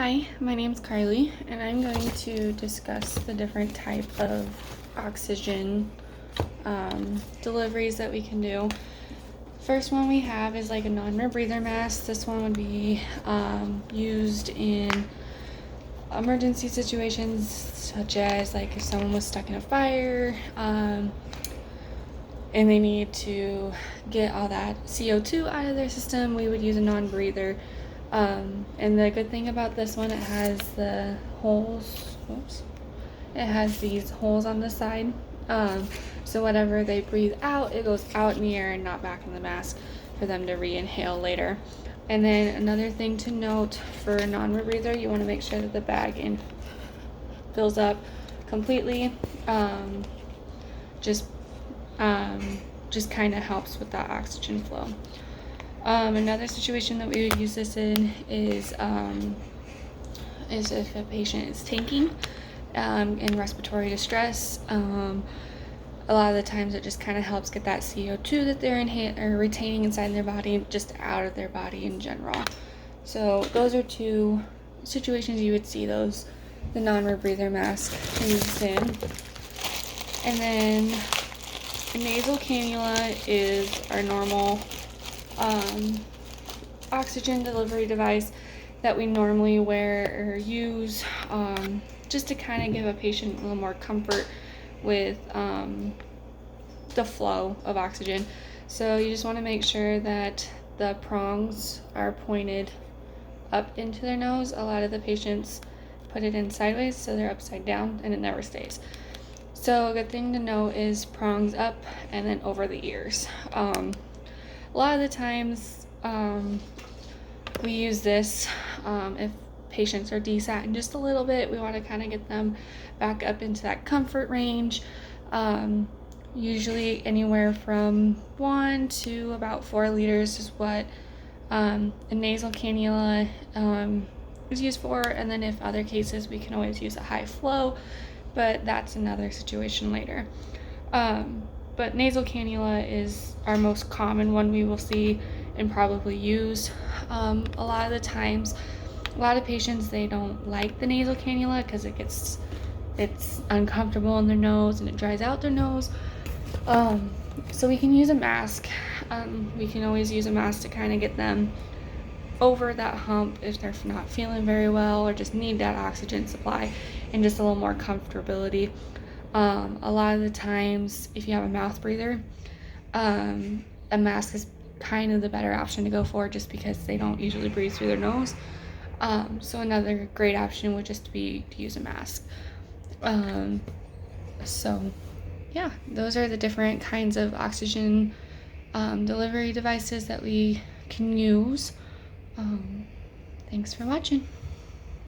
Hi, my name's Carly, and I'm going to discuss the different type of oxygen deliveries that we can do. First one we have is like a non-rebreather mask. This one would be used in emergency situations, such as like if someone was stuck in a fire and they need to get all that CO2 out of their system, we would use a non-breather. And the good thing about this one, it has the holes, it has these holes on the side. So whatever they breathe out, it goes out in the air and not back in the mask for them to re-inhale later. And then another thing to note for a non-rebreather, you want to make sure that the bag fills up completely. Just kind of helps with that oxygen flow. Another situation that we would use this in is if a patient is tanking in respiratory distress. A lot of the times it just kind of helps get that CO2 that they're retaining inside their body just out of their body in general. So those are two situations you would see the non-rebreather mask used in. And then a nasal cannula is our normal oxygen delivery device that we normally wear or use just to kind of give a patient a little more comfort with the flow of oxygen. So you just want to make sure that the prongs are pointed up into their nose. A lot of the patients put it in sideways, so they're upside down and it never stays. So a good thing to know is prongs up and then over the ears. A lot of the times we use this if patients are desatting just a little bit. We want to kind of get them back up into that comfort range. Usually anywhere from 1 to about 4 liters is what a nasal cannula is used for. And then if other cases, we can always use a high flow, but that's another situation later. But nasal cannula is our most common one we will see and probably use. A lot of the times, a lot of patients, they don't like the nasal cannula because it's uncomfortable in their nose and it dries out their nose. So we can use a mask. We can always use a mask to kind of get them over that hump if they're not feeling very well or just need that oxygen supply and just a little more comfortability. A lot of the times, if you have a mouth breather, a mask is kind of the better option to go for just because they don't usually breathe through their nose. So another great option would just be to use a mask. So yeah, those are the different kinds of oxygen delivery devices that we can use. Thanks for watching.